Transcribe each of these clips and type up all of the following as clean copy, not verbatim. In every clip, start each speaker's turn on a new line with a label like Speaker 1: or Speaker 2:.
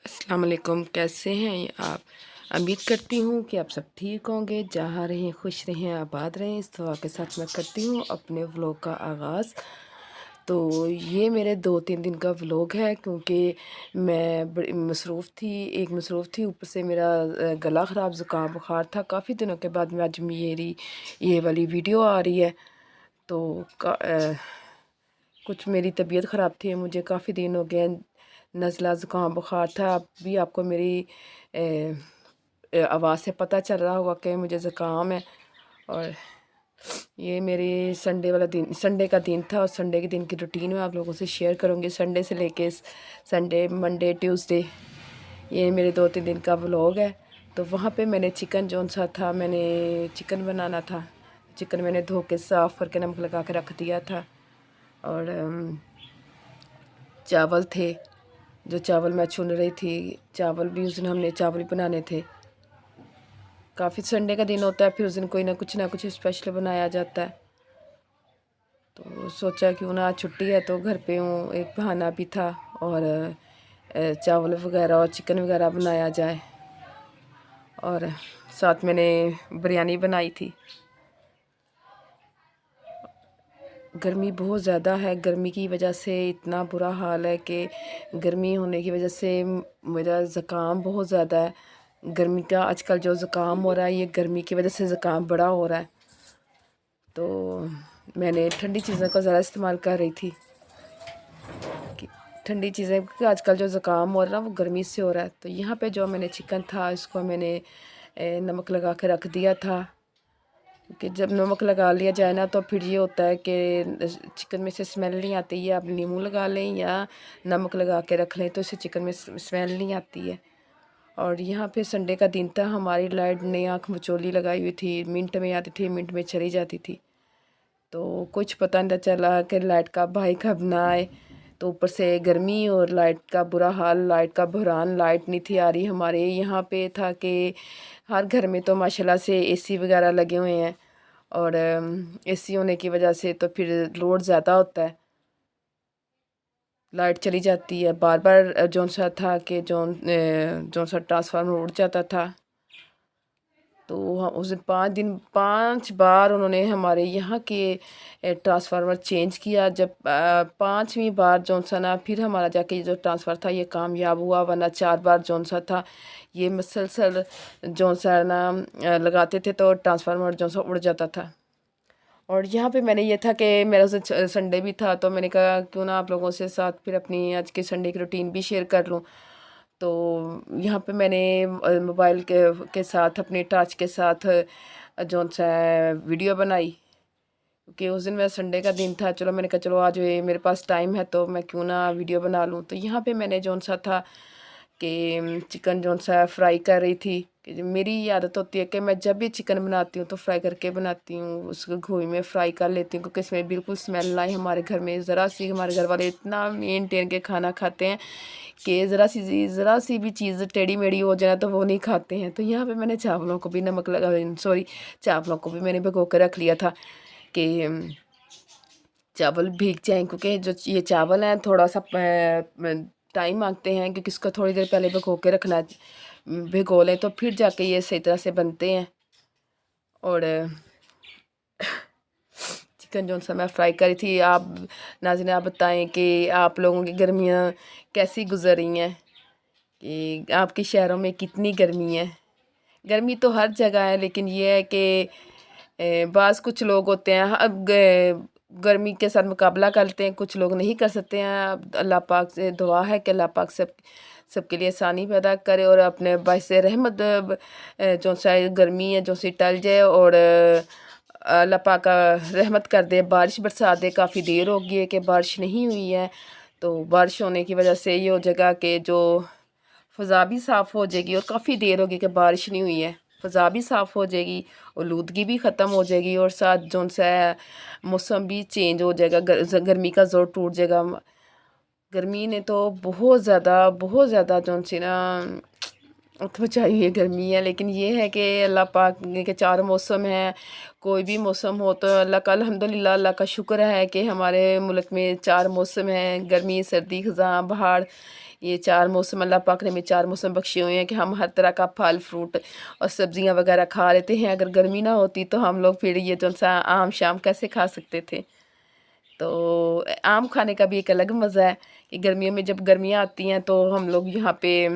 Speaker 1: अस्सलाम वालेकुम। कैसे हैं आप? उम्मीद करती हूँ कि आप सब ठीक होंगे, जहाँ रहें खुश रहें, आबाद रहें। इस दुआ के साथ मैं करती हूँ अपने व्लॉग का आगाज़। तो ये मेरे 2-3 दिन का व्लॉग है, क्योंकि मैं बड़ी मसरूफ़ थी, ऊपर से मेरा गला ख़राब, ज़ुकाम, बुखार था। काफ़ी दिनों के बाद में आज मेरी ये वाली वीडियो आ रही है। तो कुछ मेरी तबीयत ख़राब थी, मुझे काफ़ी दिन हो गए नज़ला ज़ुकाम बुखार था। अभी आपको मेरी आवाज़ से पता चल रहा होगा कि मुझे ज़ुकाम है। और ये मेरी संडे का दिन था, और संडे के दिन की रूटीन मैं आप लोगों से शेयर करूँगी। संडे से लेके संडे, मंडे, ट्यूसडे, ये मेरे 2-3 दिन का व्लॉग है। तो वहाँ पे मैंने चिकन जौन सा था, मैंने चिकन बनाना था। चिकन मैंने धो के साफ़ करके नमक लगा के रख दिया था। और चावल थे, जो चावल मैं चुन रही थी, चावल भी उस दिन हमने चावल भी बनाने थे। काफ़ी संडे का दिन होता है, फिर उस दिन कोई ना कुछ स्पेशल बनाया जाता है। तो सोचा क्यों ना, आज छुट्टी है तो घर पे हूँ, एक बहाना भी था। और चावल वगैरह और चिकन वगैरह बनाया जाए। और साथ मैंने बिरयानी बनाई थी। गर्मी बहुत ज़्यादा है, गर्मी की वजह से इतना बुरा हाल है कि गर्मी होने की वजह से मेरा ज़ुकाम बहुत ज़्यादा है। गर्मी का आजकल जो ज़ुकाम हो रहा है, ये गर्मी की वजह से ज़ुकाम बड़ा हो रहा है। तो मैंने ठंडी चीज़ों का ज़्यादा इस्तेमाल कर रही थी कि ठंडी चीज़ें, क्योंकि आजकल जो ज़ुकाम हो रहा है वो गर्मी से हो रहा है। तो यहाँ पे जो मैंने चिकन था, इसको मैंने नमक लगा के रख दिया था, कि जब नमक लगा लिया जाए ना, तो फिर ये होता है कि चिकन में से स्मेल नहीं आती है। आप नींबू लगा लें या नमक लगा के रख लें, तो इससे चिकन में स्मेल नहीं आती है। और यहाँ पे संडे का दिन था, हमारी लाइट ने आँख मचोली लगाई हुई थी, मिनट में आती थी, मिनट में चली जाती थी। तो कुछ पता नहीं चला कि लाइट कब आए कब ना आए। तो ऊपर से गर्मी और लाइट का बुरा हाल, लाइट का बहरान, लाइट नहीं थी आ रही। हमारे यहाँ पे था कि हर घर में तो माशाल्लाह से एसी वगैरह लगे हुए हैं, और एसी होने की वजह से तो फिर लोड ज़्यादा होता है, लाइट चली जाती है बार बार। जौन सा था कि जौन सा ट्रांसफार्मर उड़ जाता था। तो उस दिन 5 बार उन्होंने हमारे यहाँ के ट्रांसफार्मर चेंज किया। जब 5वीं बार जौन सा ना, फिर हमारा जाके जो ट्रांसफ़र था ये कामयाब हुआ, वरना 4 बार जौन सा था ये मुसलसल जौन सा ना लगाते थे तो ट्रांसफार्मर जौन सा उड़ जाता था। और यहाँ पे मैंने ये था कि मेरा उस दिन संडे भी था, तो मैंने कहा क्यों ना आप लोगों से साथ फिर अपनी आज के संडे की रूटीन भी शेयर कर लूँ। तो यहाँ पे मैंने मोबाइल के साथ, अपने टॉर्च के साथ जौन सा वीडियो बनाई, क्योंकि उस दिन मेरा संडे का दिन था। चलो मैंने कहा चलो आज ये मेरे पास टाइम है तो मैं क्यों ना वीडियो बना लूँ। तो यहाँ पे मैंने जौन सा था कि चिकन जौन सा फ्राई कर रही थी। कि मेरी आदत होती है कि मैं जब भी चिकन बनाती हूँ तो फ्राई करके बनाती हूँ, उसको घोई में फ्राई कर लेती हूँ, क्योंकि इसमें बिल्कुल स्मेल ना आए। हमारे घर में ज़रा सी, हमारे घर वाले इतना मेनटेन के खाना खाते हैं कि ज़रा सी भी चीज़ टेढ़ी मेढ़ी हो जाए तो वो नहीं खाते हैं। तो यहाँ पे मैंने चावलों को भी नमक लगा, सॉरी, चावलों को भी मैंने भिगो कर रख लिया था कि चावल भीग जाएँ, क्योंकि जो ये चावल हैं थोड़ा सा टाइम मांगते हैं, क्योंकि इसको थोड़ी देर पहले भिगो के रखना है। भिगो लें तो फिर जाके ये सही तरह से बनते हैं। और चिकन जौन सा मैं फ्राई करी थी। आप नाज़रीन आप बताएं कि आप लोगों की गर्मियाँ कैसी गुजर रही हैं, कि आपके शहरों में कितनी गर्मी है। गर्मी तो हर जगह है, लेकिन ये है कि बाज़ कुछ लोग होते हैं अब गर्मी के साथ मुकाबला करते हैं, कुछ लोग नहीं कर सकते हैं। अब अल्लाह पाक से दुआ है कि अल्लाह पाक सबके लिए आसानी पैदा करे, और अपने बाइस रहमत जो सा गर्मी है जो सी टल जाए, और अल्लाह पाक रहमत कर दे, बारिश बरसा दे। काफ़ी देर हो गई है कि बारिश नहीं हुई है, तो बारिश होने की वजह से ये हो जाएगा कि जो फ़ज़ा भी साफ़ हो जाएगी। और काफ़ी देर होगी कि बारिश नहीं हुई है, फ़ज़ा भी साफ़ हो जाएगी, आलूदगी भी ख़त्म हो जाएगी, और साथ जौन सा है मौसम भी चेंज हो जाएगा, गर्मी का ज़ोर टूट जाएगा। गर्मी ने तो बहुत ज़्यादा जौन सी ना तो चाहिए गर्मी है, लेकिन ये है कि अल्लाह पाक के चार मौसम हैं। कोई भी मौसम हो तो अल्लाह का अल्हम्दुलिल्लाह, अल्लाह का शुक्र है कि हमारे मुल्क में चार मौसम हैं, गर्मी सर्दी ख़ज़ां बहार। ये चार मौसम अल्लाह पाक ने हमें चार मौसम बख्शे हुए हैं कि हम हर तरह का फल फ्रूट और सब्जियां वगैरह खा लेते हैं। अगर गर्मी ना होती तो हम लोग फिर ये जो सा आम शाम कैसे खा सकते थे। तो आम खाने का भी एक अलग मज़ा है कि गर्मियों में जब गर्मियाँ आती हैं तो हम लोग यहाँ पे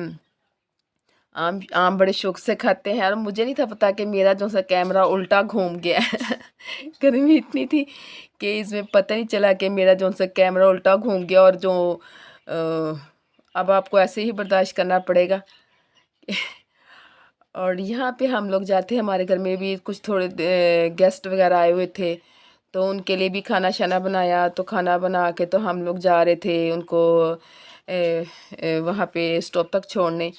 Speaker 1: आम आम बड़े शौक से खाते हैं। और मुझे नहीं था पता कि मेरा जो सा कैमरा उल्टा घूम गया है। गर्मी इतनी थी कि इसमें पता नहीं चला कि मेरा जो सा कैमरा उल्टा घूम गया। और जो अब आपको ऐसे ही बर्दाश्त करना पड़ेगा। और यहाँ पे हम लोग जाते हैं, हमारे घर में भी कुछ थोड़े गेस्ट वगैरह आए हुए थे, तो उनके लिए भी खाना शाना बनाया। तो खाना बना के तो हम लोग जा रहे थे उनको वहाँ पे स्टॉप तक छोड़ने।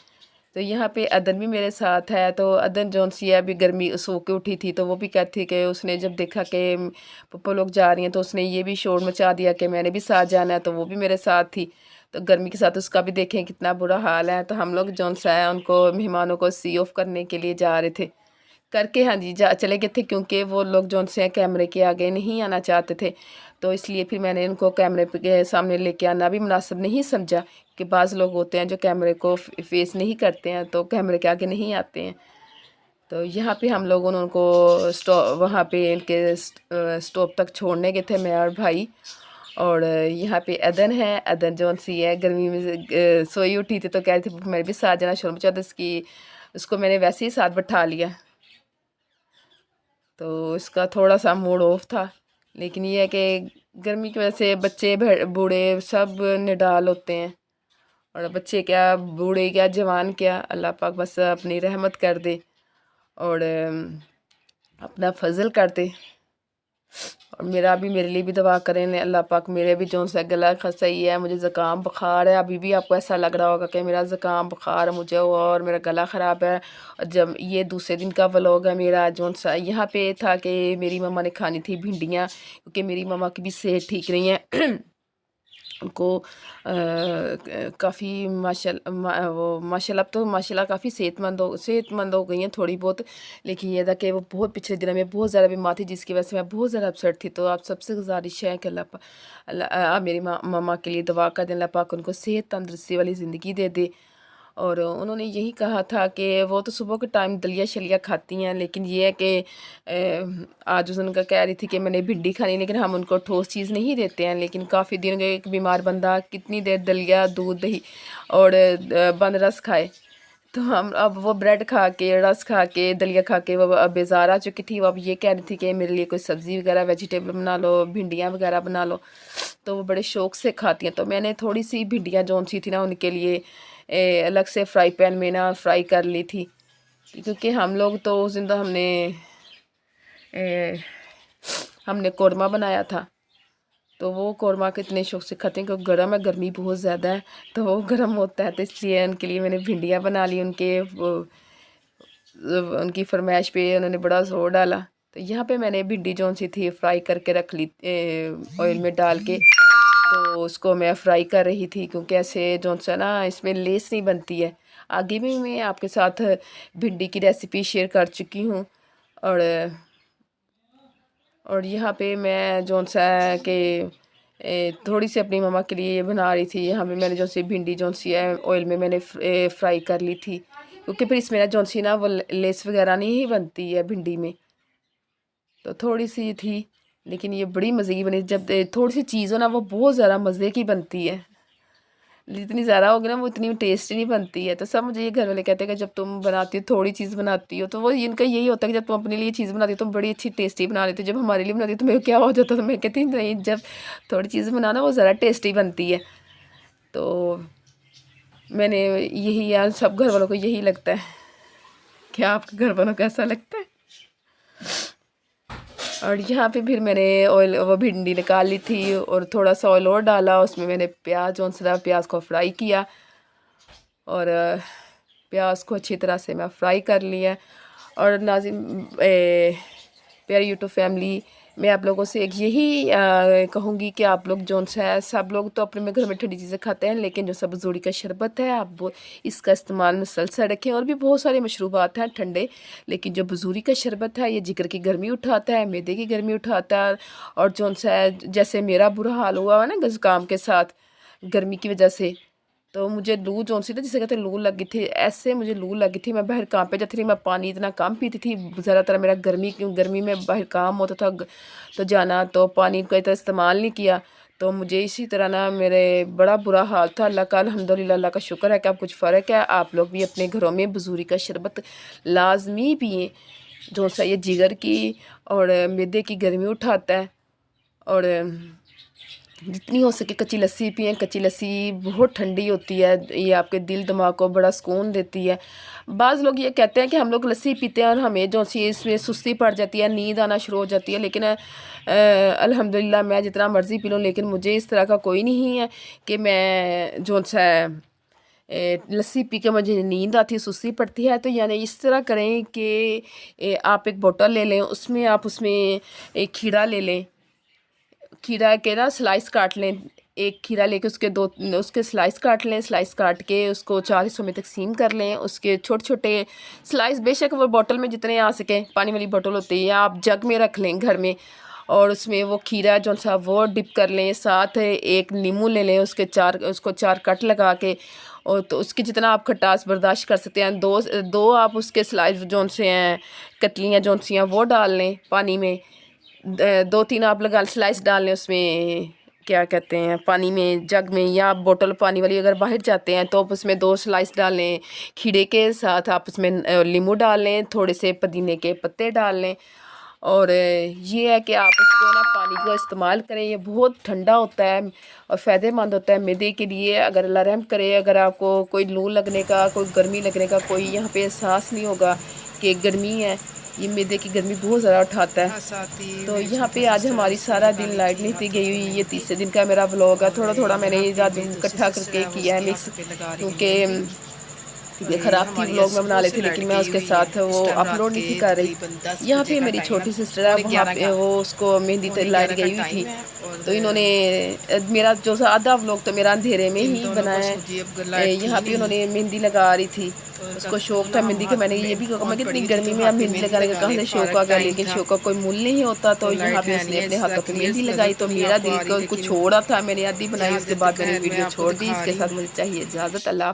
Speaker 1: तो यहाँ पे अदन भी मेरे साथ है। तो अदन जौन सी है अभी गर्मी सो के उठी थी, तो वो भी कहती थी कि उसने जब देखा कि पप्पा लोग जा रही हैं तो उसने ये भी शोर मचा दिया कि मैंने भी साथ जाना है। तो वो भी मेरे साथ थी। तो गर्मी के साथ उसका भी देखें कितना बुरा हाल है। तो हम लोग जौन सा है उनको मेहमानों को सी ऑफ करने के लिए जा रहे थे करके, हाँ जी, जा चले गए थे, क्योंकि वो लोग जौन से हैं कैमरे के आगे नहीं आना चाहते थे। तो इसलिए फिर मैंने उनको कैमरे के सामने लेके आना भी मुनासिब नहीं समझा कि बाज़ लोग होते हैं जो कैमरे को फेस नहीं करते हैं, तो कैमरे के आगे नहीं आते हैं। तो यहाँ पे हम लोगों ने उनको वहाँ पे इनके स्टॉप तक छोड़ने गए थे, मैं और भाई। और यहाँ पे अदन है, अदन जौन सी है गर्मी में सोई उठी थी, तो कह रही थी मेरे भी साथ जाना, शोर मचा। तो उसको मैंने वैसे ही साथ बैठा लिया। तो इसका थोड़ा सा मूड ऑफ था। लेकिन ये है कि गर्मी की वजह से बच्चे बूढ़े सब निडाल होते हैं। और बच्चे क्या बूढ़े क्या जवान क्या, अल्लाह पाक बस अपनी रहमत कर दे और अपना फजल कर दे। और मेरे लिए भी दुआ करें ने अल्लाह पाक। मेरे भी जो सा गला सही है, मुझे ज़ुकाम बुखार है। अभी भी आपको ऐसा लग रहा होगा कि मेरा ज़ुकाम बुखार मुझे और मेरा गला ख़राब है। और जब ये दूसरे दिन का व्लॉग है मेरा, जो सा यहाँ पे था कि मेरी मम्मा ने खानी थी भिंडियाँ, क्योंकि मेरी मम्मा की भी सेहत ठीक नहीं है। उनको काफ़ी वो माशाल्लाह, अब तो माशाल्लाह काफ़ी सेहतमंद हो गई हैं थोड़ी बहुत। लेकिन ये था कि वो बहुत पिछले दिनों में बहुत ज़्यादा बीमार थी, जिसकी वजह से मैं बहुत ज़्यादा अपसेट थी। तो आप सबसे गुजारिश है कि अल्लाह मेरी मम्मा के लिए दुआ कर दें, अल्लाह पाक उनको सेहत तंदरुस्ती वाली ज़िंदगी दे दे। और उन्होंने यही कहा था कि वो तो सुबह के टाइम दलिया शलिया खाती हैं, लेकिन ये है कि आज उनका कह रही थी कि मैंने भिंडी खानी, लेकिन हम उनको ठोस चीज़ नहीं देते हैं। लेकिन काफ़ी दिन गए, एक बीमार बंदा कितनी देर दलिया दूध दही और बंद रस खाए। तो हम अब वो ब्रेड खा के रस खा के दलिया खा के वो अब बेजार आ चुकी थी। वो अब ये कह रही थी कि मेरे लिए कोई सब्ज़ी वगैरह वेजिटेबल बना लो, भिंडियाँ वगैरह बना लो। तो वो बड़े शौक़ से खाती हैं। तो मैंने थोड़ी सी भिंडियाँ जौन सी थी ना उनके लिए अलग से फ्राई पैन में ना फ्राई कर ली थी, क्योंकि हम लोग तो उस दिन तो हमने कौरमा बनाया था। तो वो कौरमा कितने शौक से खाते हैं, क्योंकि गर्म है, गर्मी बहुत ज़्यादा है, तो वो गर्म होता है। तो इसलिए उनके लिए मैंने भिंडियाँ बना ली। उनकी फरमाइश पे उन्होंने बड़ा ज़ोर डाला। तो यहाँ पे मैंने भिंडी जौन सी थी फ्राई करके रख ली ऑयल में डाल के। तो उसको मैं फ्राई कर रही थी, क्योंकि ऐसे जौन सा ना इसमें लेस नहीं बनती है। आगे भी मैं आपके साथ भिंडी की रेसिपी शेयर कर चुकी हूँ। और यहाँ पे मैं जौन सा है कि थोड़ी सी अपनी मम्मा के लिए बना रही थी। यहाँ पे मैंने जौन सी भिंडी जौन सी है ऑयल में मैंने फ्राई कर ली थी, क्योंकि फिर इसमें ना जौन सी ना वो लेस वगैरह नहीं बनती है भिंडी में। तो थोड़ी सी थी, लेकिन ये बड़ी मज़े की बनी। जब थोड़ी सी चीज़ हो ना वो बहुत ज़्यादा मज़े की बनती है। जितनी ज़्यादा होगी ना वो उतनी टेस्टी नहीं बनती है। तो सब मुझे ये घर वाले कहते हैं कि जब तुम बनाती हो थोड़ी चीज़ बनाती हो, तो वो इनका यही होता है कि जब तुम अपने लिए चीज़ बनाती हो तुम बड़ी अच्छी टेस्टी बना लेती हो। जब हमारे लिए बनाती हो तो मेरे क्या हो जाता, तो मैं कहती नहीं, जब थोड़ी चीज़ बनाना वो ज़रा टेस्टी बनती है। तो मैंने यही, यार सब घर वालों को यही लगता है। क्या आपके घर वालों को ऐसा लगता है? और यहाँ पे फिर मैंने ऑयल वो भिंडी निकाल ली थी और थोड़ा सा ऑयल और डाला। उसमें मैंने प्याज को फ्राई किया और प्याज को अच्छी तरह से मैं फ्राई कर लिया। और नाज़िम प्यारी यूट्यूब फैमिली, मैं आप लोगों से एक यही कहूँगी कि आप लोग जो है सब लोग तो अपने में घर में ठंडी चीज़ें खाते हैं, लेकिन जो सब्ज़ का शरबत है आप वो इसका इस्तेमाल मुसलसल रखें। और भी बहुत सारे मशरूबात हैं ठंडे, लेकिन जो बजूरी का शरबत है ये जिगर की गर्मी उठाता है, मैदे की गर्मी उठाता है। और जो है जैसे मेरा बुरा हाल हुआ है ना ज़ुकाम के साथ गर्मी की वजह से, तो मुझे लू जो सी ना जिसे कहते हैं लू लगी थी, ऐसे मुझे लू लगी थी। मैं बाहर काम पे जाती थी, मैं पानी इतना कम पीती थी। ज़्यादातर मेरा गर्मी में बाहर काम होता था तो जाना, तो पानी का इतना इस्तेमाल नहीं किया। तो मुझे इसी तरह ना मेरे बड़ा बुरा हाल था। अल्लाह का अल्हम्दुलिल्लाह, अल्लाह का शुक्र है कि अब कुछ फ़र्क है। आप लोग भी अपने घरों में बजूरी का शरबत लाजमी पिए, जो सा ये जिगर की और मैदे की गर्मी उठाता है। और जितनी हो सके कच्ची लस्सी पिएं। कच्ची लस्सी बहुत ठंडी होती है, ये आपके दिल दिमाग को बड़ा सुकून देती है। बाज़ लोग ये कहते हैं कि हम लोग लस्सी पीते हैं और हमें जो सी इसमें सुस्ती पड़ जाती है, नींद आना शुरू हो जाती है, लेकिन अल्हम्दुलिल्लाह मैं जितना मर्ज़ी पी लूँ, लेकिन मुझे इस तरह का कोई नहीं है कि मैं जो सा लस्सी पी के मुझे नींद आती है, सुस्ती पड़ती है। तो यानी इस तरह करें कि आप एक बोतल ले लें, उसमें आप उसमें एक खीरा ले लें, खीरा के ना स्लाइस काट लें। एक खीरा लेके उसके स्लाइस काट लें। स्लाइस काट के उसको 4 हिस्सों में तकसीम कर लें। उसके छोटे छोटे स्लाइस, बेशक वो बोतल में जितने आ सके, पानी वाली बोतल होती है, या आप जग में रख लें घर में, और उसमें वो खीरा जो सा वो डिप कर लें। साथ एक नींबू ले लें, उसको 4 कट लगा के, और तो उसकी जितना आप खटास बर्दाश्त कर सकते हैं, दो आप उसके स्लाइस जो से हैं कतलियाँ जो सी हैं वो डाल लें पानी में। 2-3 आप लगा स्लाइस डाल लें उसमें, क्या कहते हैं, पानी में, जग में, या बोतल पानी वाली अगर बाहर जाते हैं तो आप उसमें 2 स्लाइस डाल लें। खीरे के साथ आप उसमें नींबू डाल लें, थोड़े से पुदीने के पत्ते डाल लें। और ये है कि आप इसको ना पानी का इस्तेमाल करें। ये बहुत ठंडा होता है और फ़ायदेमंद होता है मैदे के लिए। अगर अल्लाह रहम करे, अगर आपको कोई लू लगने का, कोई गर्मी लगने का कोई यहाँ पे एहसास नहीं होगा कि गर्मी है, ये मैदे की गर्मी बहुत ज़्यादा उठाता है। तो यहाँ पे आज हमारी सारा दिन लाइट नहीं थी गई हुई। ये तीसरे दिन का मेरा व्लॉग है। थोड़ा थोड़ा मैंने ये इकट्ठा करके किया है मिक्स, क्योंकि ये ख़राब थी। व्लॉग में बना लेती, लेकिन मैं उसके साथ वो अपलोड नहीं थी कर रही। यहाँ पे मेरी छोटी सिस्टर है, वहाँ पे वो उसको मेहंदी लाइट गई हुई थी, तो इन्होंने मेरा जो आधा व्लॉग तो मेरा अंधेरे में ही बनाया है। यहाँ पे उन्होंने मेहंदी लगा रही थी, उसको शौक था मेहंदी का। मैंने ये भी कहा मैं कितनी गर्मी में आप मेहंदी लगाने का कहाँ से शौक आ गया, लेकिन शौक का कोई मूल्य नहीं होता। तो यहाँ पे उसने अपने हाथों पे मेहंदी लगाई, तो मेरा दिल को कुछ छोड़ा था, मैंने आधी बनाई, उसके बाद मैंने वीडियो छोड़ दी। इसके साथ मुझे चाहिए इजाज़त। अल्लाह।